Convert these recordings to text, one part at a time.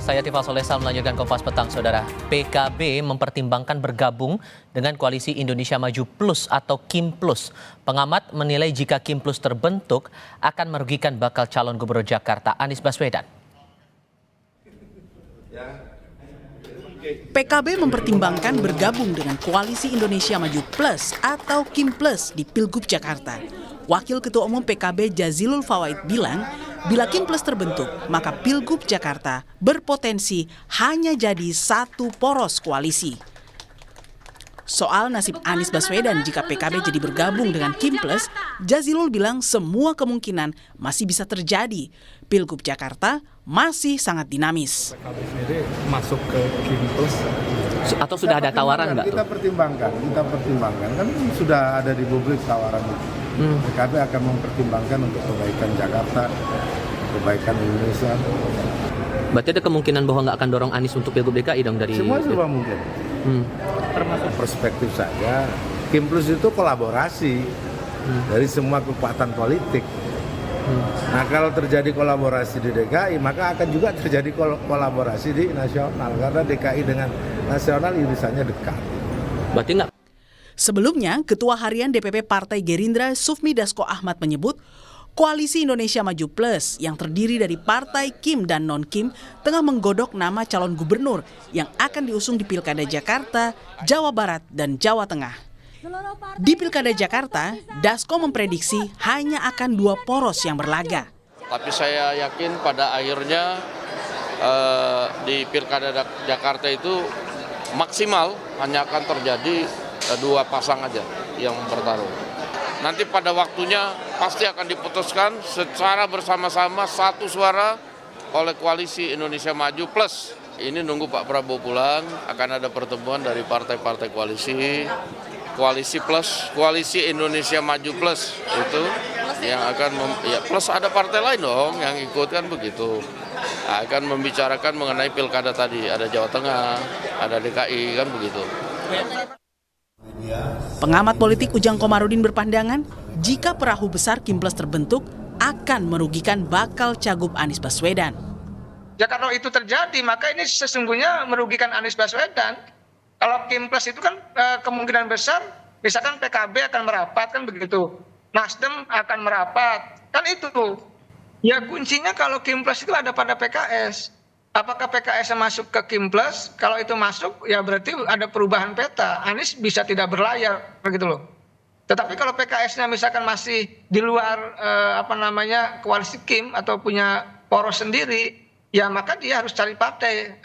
Saya Tifal Solesal melanjutkan Kompas Petang, Saudara. PKB mempertimbangkan bergabung dengan Koalisi Indonesia Maju Plus atau KIM Plus. Pengamat menilai jika KIM Plus terbentuk akan merugikan bakal calon gubernur Jakarta Anies Baswedan. PKB mempertimbangkan bergabung dengan Koalisi Indonesia Maju Plus atau KIM Plus di Pilgub Jakarta. Wakil Ketua Umum PKB Jazilul Fawait bilang, bila KIM Plus terbentuk, maka Pilgub Jakarta berpotensi hanya jadi satu poros koalisi. Soal nasib Anies Baswedan jika PKB jadi bergabung dengan KIM Plus, Jazilul bilang semua kemungkinan masih bisa terjadi. Pilgub Jakarta masih sangat dinamis. PKB sendiri masuk ke KIM Plus Atau sudah ada tawaran nggak? Kita pertimbangkan. Kan sudah ada di publik tawaran itu. PKB akan mempertimbangkan untuk kebaikan Jakarta, kebaikan Indonesia. Berarti ada kemungkinan bahwa nggak akan dorong Anies untuk Pilgub DKI dong dari... Semua serba mungkin. Termasuk perspektif saya, KIM Plus itu kolaborasi dari semua kekuatan politik. Nah, kalau terjadi kolaborasi di DKI, maka akan juga terjadi kolaborasi di nasional. Karena DKI dengan nasional irisannya dekat. Berarti nggak? Sebelumnya, Ketua Harian DPP Partai Gerindra Sufmi Dasko Ahmad menyebut, Koalisi Indonesia Maju Plus yang terdiri dari partai KIM dan non-KIM tengah menggodok nama calon gubernur yang akan diusung di Pilkada Jakarta, Jawa Barat, dan Jawa Tengah. Di Pilkada Jakarta, Dasko memprediksi hanya akan dua poros yang berlaga. Tapi saya yakin pada akhirnya di Pilkada Jakarta itu maksimal hanya akan terjadi dua pasang aja yang bertarung. Nanti pada waktunya pasti akan diputuskan secara bersama-sama satu suara oleh Koalisi Indonesia Maju Plus. Ini nunggu Pak Prabowo pulang, akan ada pertemuan dari partai-partai Koalisi Plus, Koalisi Indonesia Maju Plus itu yang akan plus ada partai lain dong yang ikut kan begitu. Akan membicarakan mengenai pilkada tadi, ada Jawa Tengah, ada DKI kan begitu. Pengamat politik Ujang Komarudin berpandangan, jika perahu besar KIM Plus terbentuk, akan merugikan bakal cagup Anies Baswedan. Ya kalau itu terjadi, maka ini sesungguhnya merugikan Anies Baswedan. Kalau KIM Plus itu kan kemungkinan besar, misalkan PKB akan merapat kan begitu, Nasdem akan merapat, kan itu tuh. Ya kuncinya kalau KIM Plus itu ada pada PKS. Apakah PKS masuk ke KIM Plus? Kalau itu masuk, ya berarti ada perubahan peta. Anies bisa tidak berlayar, begitu loh. Tetapi kalau PKS-nya misalkan masih di luar koalisi KIM atau punya poros sendiri, ya maka dia harus cari partai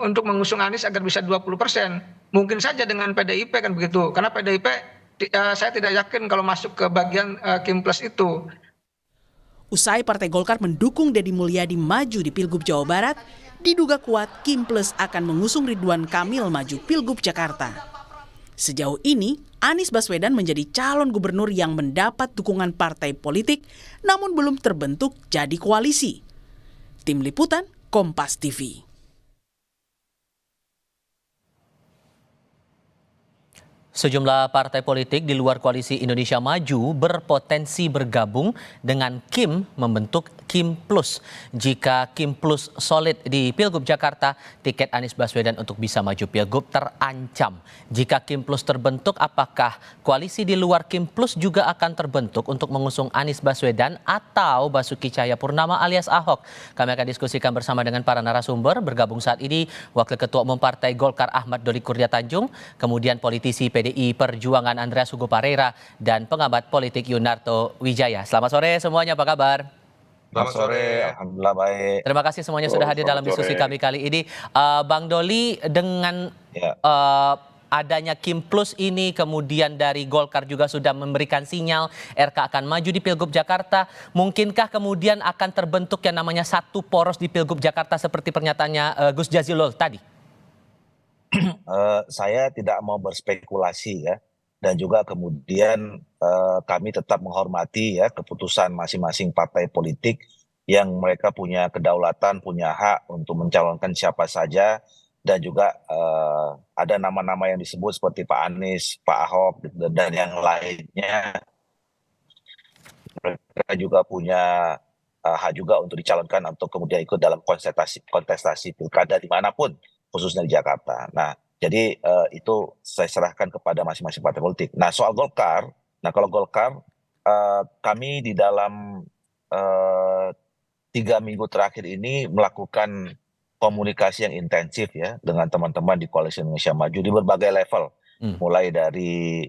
untuk mengusung Anies agar bisa 20%. Mungkin saja dengan PDIP kan begitu. Karena PDIP saya tidak yakin kalau masuk ke bagian KIM Plus itu. Usai Partai Golkar mendukung Deddy Mulyadi maju di Pilgub Jawa Barat, diduga kuat KIM Plus akan mengusung Ridwan Kamil maju Pilgub Jakarta. Sejauh ini, Anies Baswedan menjadi calon gubernur yang mendapat dukungan partai politik, namun belum terbentuk jadi koalisi. Tim Liputan, Kompas TV. Sejumlah partai politik di luar Koalisi Indonesia Maju berpotensi bergabung dengan KIM membentuk KIM Plus. Jika KIM Plus solid di Pilgub Jakarta, tiket Anies Baswedan untuk bisa maju Pilgub terancam. Jika KIM Plus terbentuk, apakah koalisi di luar KIM Plus juga akan terbentuk untuk mengusung Anies Baswedan atau Basuki Cahayapurnama alias Ahok? Kami akan diskusikan bersama dengan para narasumber. Bergabung saat ini Wakil Ketua Umum Partai Golkar Ahmad Doli Kurnia Tanjung, kemudian politisi PDI Perjuangan Andreas Hugo Parera, dan pengamat politik Yunarto Wijaya. Selamat sore semuanya, apa kabar? Selamat sore, alhamdulillah baik. Terima kasih semuanya sudah hadir dalam diskusi kami kali ini. Bang Doli, dengan adanya KIM Plus ini, kemudian dari Golkar juga sudah memberikan sinyal RK akan maju di Pilgub Jakarta. Mungkinkah kemudian akan terbentuk yang namanya satu poros di Pilgub Jakarta seperti pernyataannya Gus Jazilul tadi? Saya tidak mau berspekulasi ya, dan juga kemudian kami tetap menghormati ya keputusan masing-masing partai politik yang mereka punya kedaulatan, punya hak untuk mencalonkan siapa saja, dan juga ada nama-nama yang disebut seperti Pak Anies, Pak Ahok, dan yang lainnya. Mereka juga punya hak juga untuk dicalonkan untuk kemudian ikut dalam kontestasi pilkada dimanapun, khususnya di Jakarta. Nah, jadi itu saya serahkan kepada masing-masing partai politik. Nah, soal Golkar, kalau Golkar, kami di dalam 3 minggu terakhir ini melakukan komunikasi yang intensif ya dengan teman-teman di Koalisi Indonesia Maju di berbagai level, mulai dari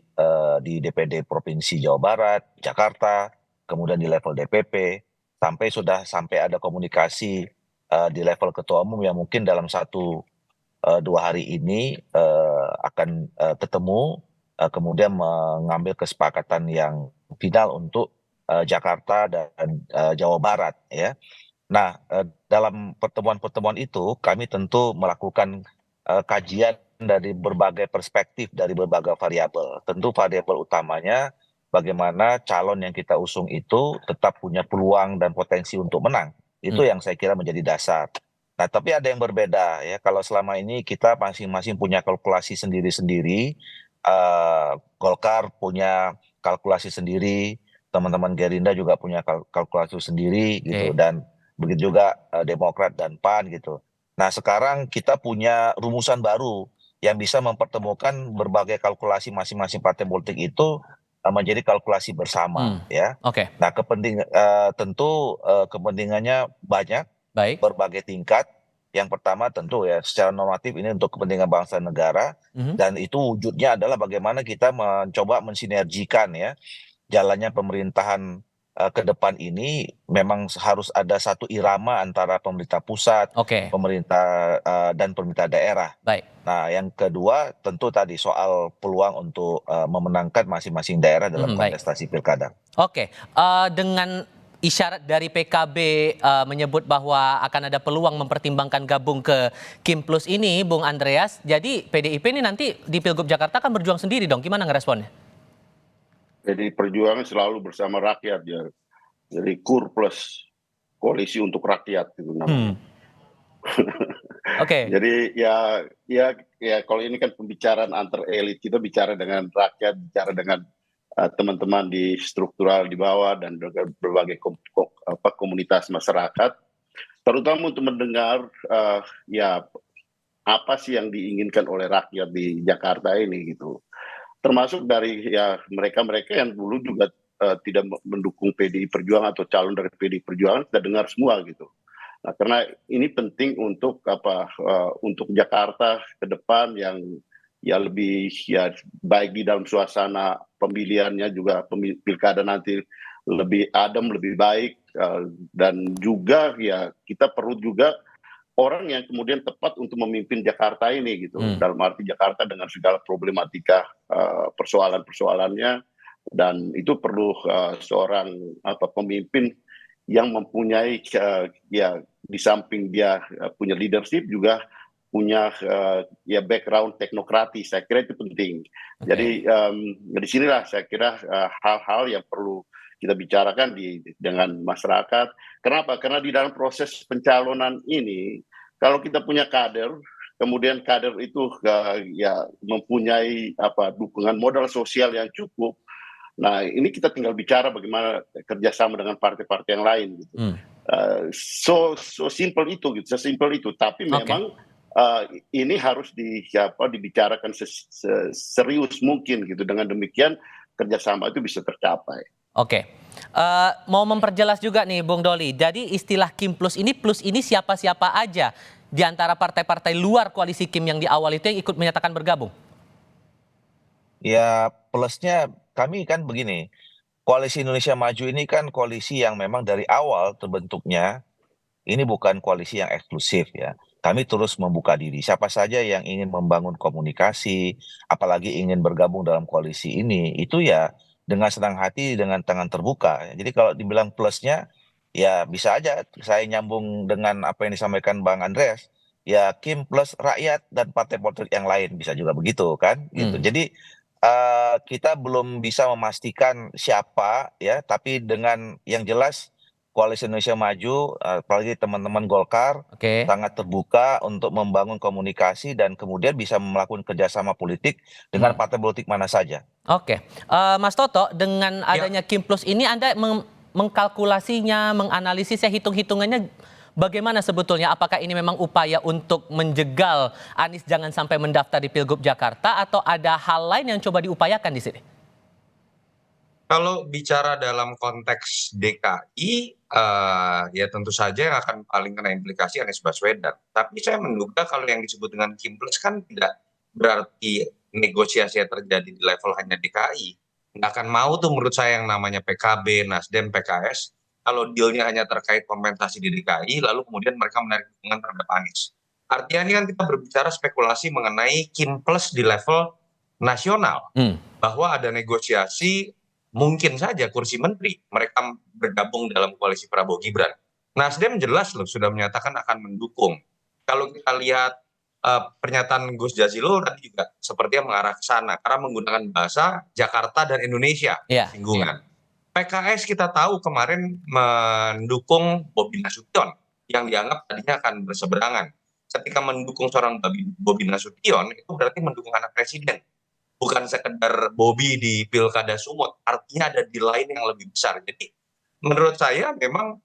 di DPD Provinsi Jawa Barat, Jakarta, kemudian di level DPP, sampai ada komunikasi di level ketua umum yang mungkin dalam 1-2 hari ini akan ketemu, kemudian mengambil kesepakatan yang final untuk Jakarta dan Jawa Barat ya. Nah, dalam pertemuan-pertemuan itu kami tentu melakukan kajian dari berbagai perspektif, dari berbagai variabel. Tentu variabel utamanya bagaimana calon yang kita usung itu tetap punya peluang dan potensi untuk menang. Itu yang saya kira menjadi dasar. Nah, tapi ada yang berbeda ya. Kalau selama ini kita masing-masing punya kalkulasi sendiri-sendiri, Golkar punya kalkulasi sendiri, teman-teman Gerindra juga punya kalkulasi sendiri gitu, dan begitu juga Demokrat dan PAN gitu. Nah, sekarang kita punya rumusan baru yang bisa mempertemukan berbagai kalkulasi masing-masing partai politik itu menjadi kalkulasi bersama ya. Nah, tentu kepentingannya banyak, berbagai tingkat. Yang pertama tentu ya secara normatif ini untuk kepentingan bangsa dan negara, dan itu wujudnya adalah bagaimana kita mencoba mensinergikan ya jalannya pemerintahan ke depan ini. Memang harus ada satu irama antara pemerintah pusat, pemerintah dan pemerintah daerah. Nah, yang kedua tentu tadi soal peluang untuk memenangkan masing-masing daerah dalam kontestasi pilkada. Dengan isyarat dari PKB menyebut bahwa akan ada peluang mempertimbangkan gabung ke Kim Plus ini, Bung Andreas, jadi PDIP ini nanti di Pilgub Jakarta kan berjuang sendiri dong, gimana ngeresponnya? Jadi perjuangan selalu bersama rakyat ya. Jadi KUR plus koalisi untuk rakyat gitu namanya. Jadi ya kalau ini kan pembicaraan antar elit, kita bicara dengan rakyat, bicara dengan teman-teman di struktural di bawah dan berbagai komunitas masyarakat, terutama untuk mendengar ya apa sih yang diinginkan oleh rakyat di Jakarta ini gitu. Termasuk dari ya mereka-mereka yang dulu juga tidak mendukung PDI Perjuangan atau calon dari PDI Perjuangan, kita dengar semua gitu. Nah, karena ini penting untuk untuk Jakarta ke depan yang ya lebih ya baik di dalam suasana pemilihannya, juga pilkada nanti lebih adem, lebih baik, dan juga ya kita perlu juga orang yang kemudian tepat untuk memimpin Jakarta ini gitu. Dalam arti Jakarta dengan segala problematika persoalan-persoalannya, dan itu perlu seorang pemimpin yang mempunyai ya di samping dia punya leadership juga punya ya background teknokratis. Saya kira itu penting. Jadi di sinilah saya kira hal-hal yang perlu kita bicarakan dengan masyarakat. Kenapa? Karena di dalam proses pencalonan ini, kalau kita punya kader, kemudian kader itu ya mempunyai dukungan modal sosial yang cukup. Nah, ini kita tinggal bicara bagaimana kerjasama dengan partai-partai yang lain gitu. So simple itu gitu, sesimpel itu. Tapi memang ini harus dibicarakan serius mungkin gitu. Dengan demikian kerjasama itu bisa tercapai. Mau memperjelas juga nih Bung Doli, jadi istilah Kim Plus ini siapa-siapa aja di antara partai-partai luar koalisi Kim yang di awal itu yang ikut menyatakan bergabung? Ya, plusnya kami kan begini, Koalisi Indonesia Maju ini kan koalisi yang memang dari awal terbentuknya, ini bukan koalisi yang eksklusif ya. Kami terus membuka diri, siapa saja yang ingin membangun komunikasi, apalagi ingin bergabung dalam koalisi ini, itu ya dengan senang hati, dengan tangan terbuka. Jadi kalau dibilang plusnya, ya bisa aja saya nyambung dengan apa yang disampaikan Bang Andreas, ya Kim plus rakyat dan partai politik yang lain, bisa juga begitu kan, gitu. Jadi kita belum bisa memastikan siapa ya, tapi dengan yang jelas Koalisi Indonesia Maju, apalagi teman-teman Golkar, sangat terbuka untuk membangun komunikasi dan kemudian bisa melakukan kerjasama politik dengan partai politik mana saja. Mas Toto, dengan adanya Kim Plus ini Anda mengkalkulasinya, menganalisisnya, hitung-hitungannya bagaimana sebetulnya? Apakah ini memang upaya untuk menjegal Anies jangan sampai mendaftar di Pilgub Jakarta atau ada hal lain yang coba diupayakan di sini? Kalau bicara dalam konteks DKI, ya tentu saja yang akan paling kena implikasi Anies Baswedan. Tapi saya menduga kalau yang disebut dengan Kim Plus kan tidak berarti negosiasi yang terjadi di level hanya DKI. Nggak akan mau tuh menurut saya yang namanya PKB, Nasdem, PKS, kalau dealnya hanya terkait kompensasi di DKI, lalu kemudian mereka menarik dukungan terhadap Anies. Artinya ini kan kita berbicara spekulasi mengenai Kim Plus di level nasional, bahwa ada negosiasi mungkin saja kursi menteri mereka bergabung dalam koalisi Prabowo Gibran. Nasdem jelas loh sudah menyatakan akan mendukung. Kalau kita lihat pernyataan Gus Jazilul tadi juga sepertinya mengarah ke sana karena menggunakan bahasa Jakarta dan Indonesia singgungan. PKS kita tahu kemarin mendukung Bobi Nasution yang dianggap tadinya akan berseberangan. Ketika mendukung seorang Bobi Nasution itu berarti mendukung anak presiden. Bukan sekedar Bobi di Pilkada Sumut, artinya ada di lain yang lebih besar. Jadi menurut saya memang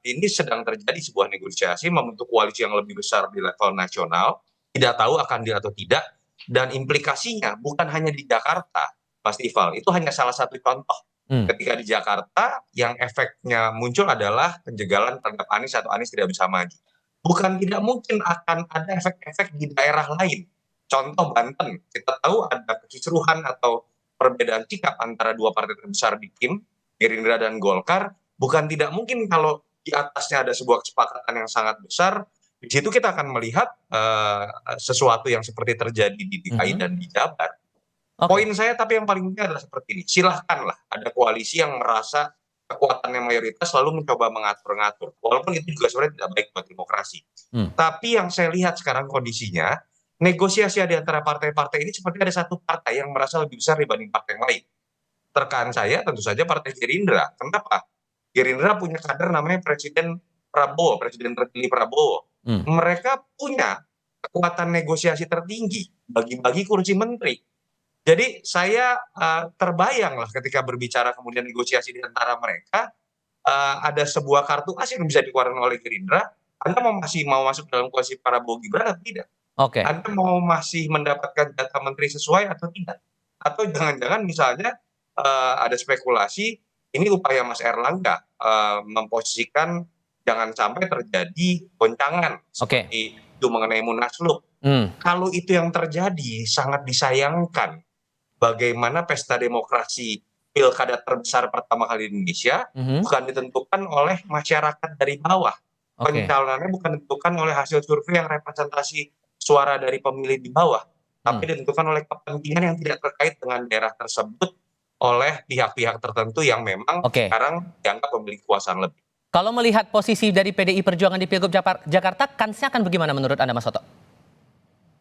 ini sedang terjadi sebuah negosiasi membentuk koalisi yang lebih besar di level nasional, tidak tahu akan deal atau tidak, dan implikasinya bukan hanya di Jakarta, Mas Ival, itu hanya salah satu contoh. Ketika di Jakarta yang efeknya muncul adalah penjegalan terhadap Anies atau Anies tidak bisa maju. Bukan tidak mungkin akan ada efek-efek di daerah lain. Contoh Banten, kita tahu ada kekisruhan atau perbedaan sikap antara dua partai terbesar di Kim, Gerindra dan Golkar. Bukan tidak mungkin kalau di atasnya ada sebuah kesepakatan yang sangat besar, di situ kita akan melihat sesuatu yang seperti terjadi di DKI dan di Jabar. Poin saya tapi yang paling penting adalah seperti ini, silahkanlah ada koalisi yang merasa kekuatannya mayoritas lalu mencoba mengatur-ngatur. Walaupun itu juga sebenarnya tidak baik buat demokrasi. Tapi yang saya lihat sekarang kondisinya, negosiasi di antara partai-partai ini seperti ada satu partai yang merasa lebih besar dibanding partai yang lain. Terkaan saya tentu saja partai Gerindra. Kenapa? Gerindra punya kader namanya Presiden Prabowo, Presiden terpilih Prabowo. Mereka punya kekuatan negosiasi tertinggi bagi-bagi kursi menteri. Jadi saya terbayang lah ketika berbicara kemudian negosiasi di antara mereka, ada sebuah kartu as yang bisa dikeluarkan oleh Gerindra. Anda masih mau masuk dalam koalisi Prabowo Gibran atau tidak? Anda mau masih mendapatkan jatah menteri sesuai atau tidak? Atau jangan-jangan misalnya ada spekulasi ini upaya Mas Erlangga memposisikan jangan sampai terjadi goncangan seperti itu mengenai Munaslup. Kalau itu yang terjadi sangat disayangkan. Bagaimana pesta demokrasi pilkada terbesar pertama kali di Indonesia bukan ditentukan oleh masyarakat dari bawah. Pencalonannya bukan ditentukan oleh hasil survei yang representasi suara dari pemilih di bawah, tapi ditentukan oleh kepentingan yang tidak terkait dengan daerah tersebut oleh pihak-pihak tertentu yang memang sekarang dianggap memiliki kekuasaan lebih. Kalau melihat posisi dari PDI Perjuangan di Pilgub Jakarta, kansnya akan bagaimana menurut Anda, Mas Soto?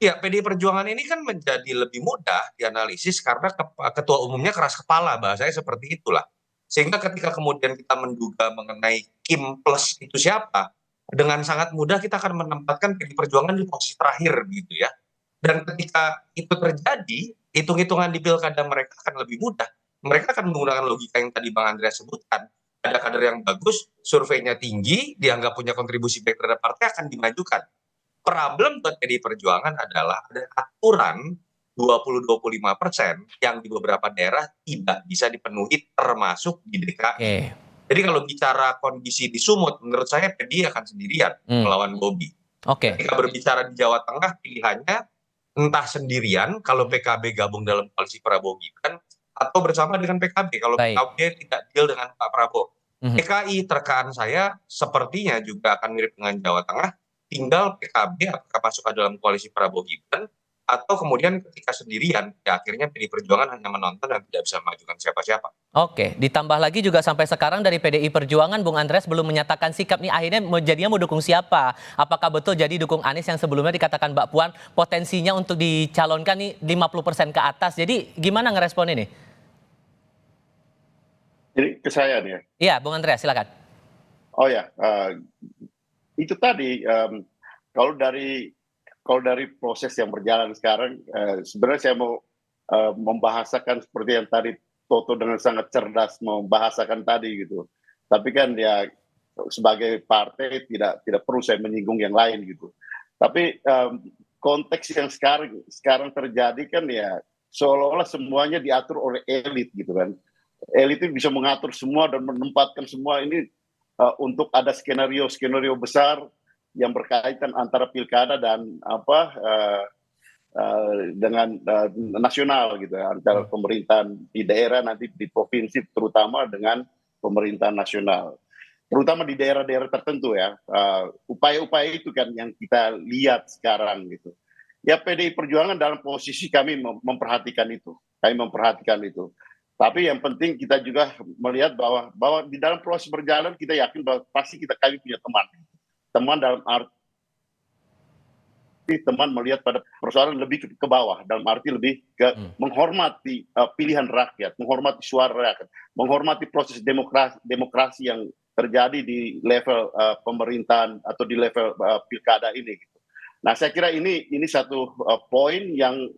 Ya, PDI Perjuangan ini kan menjadi lebih mudah dianalisis karena ketua umumnya keras kepala, bahasanya seperti itulah. Sehingga ketika kemudian kita menduga mengenai Kim Plus itu siapa, dengan sangat mudah kita akan menempatkan PDI Perjuangan di posisi terakhir gitu ya. Dan ketika itu terjadi, hitung-hitungan di pilkada mereka akan lebih mudah. Mereka akan menggunakan logika yang tadi Bang Andreas sebutkan. Ada kader yang bagus, surveinya tinggi, dianggap punya kontribusi baik terhadap partai, akan dimajukan. Problem buat PDI Perjuangan adalah ada aturan 20-25% yang di beberapa daerah tidak bisa dipenuhi termasuk di DKI. Jadi kalau bicara kondisi di Sumut, menurut saya PDI akan sendirian melawan Bobi. Ketika berbicara di Jawa Tengah, pilihannya entah sendirian kalau PKB gabung dalam koalisi Prabowo Gibran atau bersama dengan PKB kalau PKB tidak deal dengan Pak Prabowo. DKI terkaan saya sepertinya juga akan mirip dengan Jawa Tengah. Tinggal PKB apakah masuk ke dalam koalisi Prabowo Gibran atau kemudian ketika sendirian ya akhirnya PDI Perjuangan hanya menonton dan tidak bisa mengajukan siapa-siapa. Ditambah lagi juga sampai sekarang dari PDI Perjuangan Bung Andreas belum menyatakan sikap nih, akhirnya jadinya mau dukung siapa? Apakah betul jadi dukung Anies yang sebelumnya dikatakan Mbak Puan potensinya untuk dicalonkan nih 50% ke atas. Jadi gimana ngerespon ini? Jadi ke saya nih ya. Iya, Bung Andreas silakan. Oh ya, itu tadi kalau dari proses yang berjalan sekarang, sebenarnya saya mau membahasakan seperti yang tadi Toto dengan sangat cerdas membahasakan tadi gitu. Tapi kan ya sebagai partai tidak perlu saya menyinggung yang lain gitu. Tapi konteks yang sekarang terjadi kan ya seolah-olah semuanya diatur oleh elit gitu kan. Elit itu bisa mengatur semua dan menempatkan semua ini untuk ada skenario besar yang berkaitan antara pilkada dan dengan nasional gitu ya, antara pemerintahan di daerah nanti di provinsi terutama dengan pemerintahan nasional, terutama di daerah-daerah tertentu ya. Upaya-upaya itu kan yang kita lihat sekarang gitu. Ya PDI Perjuangan dalam posisi kami memperhatikan itu, Tapi yang penting kita juga melihat bahwa di dalam proses berjalan kita yakin bahwa pasti kami punya teman dalam arti teman melihat pada persoalan lebih ke bawah, dalam arti lebih ke menghormati pilihan rakyat, menghormati suara rakyat, menghormati proses demokrasi yang terjadi di level pemerintahan atau di level pilkada ini. Gitu. Nah, saya kira ini satu poin yang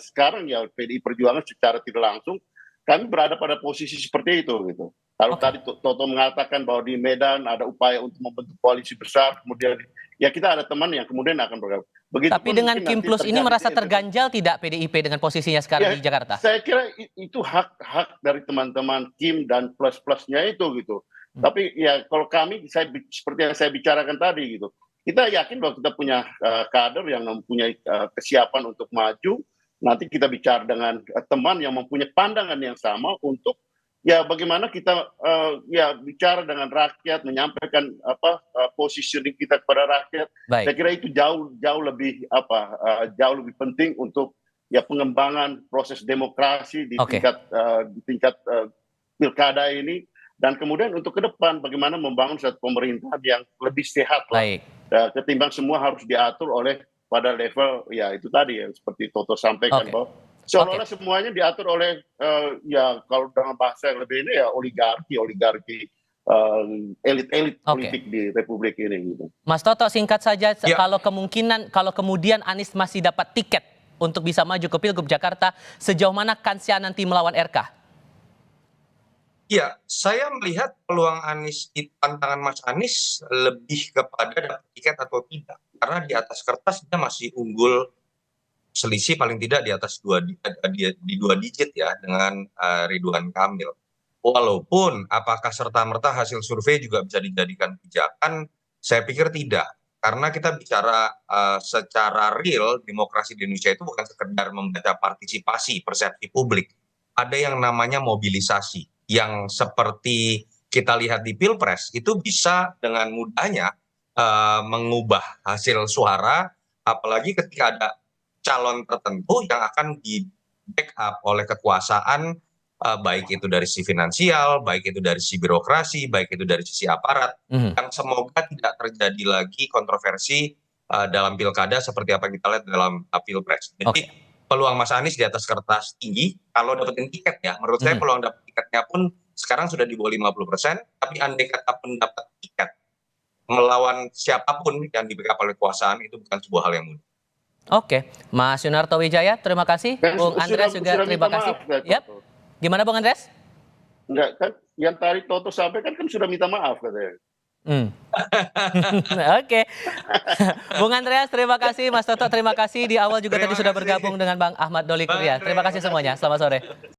sekarang ya PDI Perjuangan secara tidak langsung kami berada pada posisi seperti itu gitu. Kalau tadi Toto mengatakan bahwa di Medan ada upaya untuk membentuk koalisi besar, kemudian ya kita ada teman yang kemudian akan bergabung. Tapi dengan Kim Plus ini merasa terganjal tidak PDIP dengan posisinya sekarang di Jakarta? Saya kira itu hak dari teman-teman Kim dan plus-plusnya itu gitu. Tapi ya kalau kami, seperti yang saya bicarakan tadi gitu, kita yakin bahwa kita punya kader yang mempunyai kesiapan untuk maju. Nanti kita bicara dengan teman yang mempunyai pandangan yang sama untuk ya bagaimana kita ya bicara dengan rakyat, menyampaikan positioning kita kepada rakyat. Baik. Saya kira itu jauh lebih penting untuk ya pengembangan proses demokrasi di tingkat pilkada ini, dan kemudian untuk ke depan bagaimana membangun satu pemerintahan yang lebih sehat lah. Ketimbang semua harus diatur oleh pada level ya itu tadi ya seperti Toto sampaikan bahwa seolah-olah semuanya diatur oleh ya kalau dengan bahasa yang lebih ini ya oligarki elit politik di Republik ini gitu. Mas Toto, singkat saja, kalau kemudian Anies masih dapat tiket untuk bisa maju ke Pilgub Jakarta, sejauh mana kansnya nanti melawan RK? Ya, saya melihat peluang Anies, tantangan Mas Anies lebih kepada dapat tiket atau tidak. Karena di atas kertas dia masih unggul selisih paling tidak di atas di 2 digit ya dengan Ridwan Kamil. Walaupun apakah serta-merta hasil survei juga bisa dijadikan pijakan, saya pikir tidak. Karena kita bicara secara real, demokrasi di Indonesia itu bukan sekedar membaca partisipasi, persepsi publik. Ada yang namanya mobilisasi, yang seperti kita lihat di Pilpres, itu bisa dengan mudahnya mengubah hasil suara, apalagi ketika ada calon tertentu yang akan di backup oleh kekuasaan, baik itu dari sisi finansial, baik itu dari sisi birokrasi, baik itu dari sisi aparat, yang semoga tidak terjadi lagi kontroversi dalam pilkada seperti apa kita lihat dalam Pilpres. Jadi peluang Mas Anies di atas kertas tinggi, kalau dapetin tiket ya, menurut saya peluang dapet tiketnya pun sekarang sudah di bawah 50%, tapi andai kata pun dapat tiket, melawan siapapun yang di backup oleh kekuasaan itu bukan sebuah hal yang mudah. Mas Yunarto Wijaya, terima kasih. Bung Andreas juga terima kasih. Gimana Bung Andreas? Enggak, kan yang tadi Toto sampaikan kan sudah minta maaf katanya. Bung Andreas terima kasih, Mas Toto terima kasih. Di awal juga tadi sudah bergabung dengan Bang Ahmad Doli Kurnia. Terima kasih semuanya, selamat sore.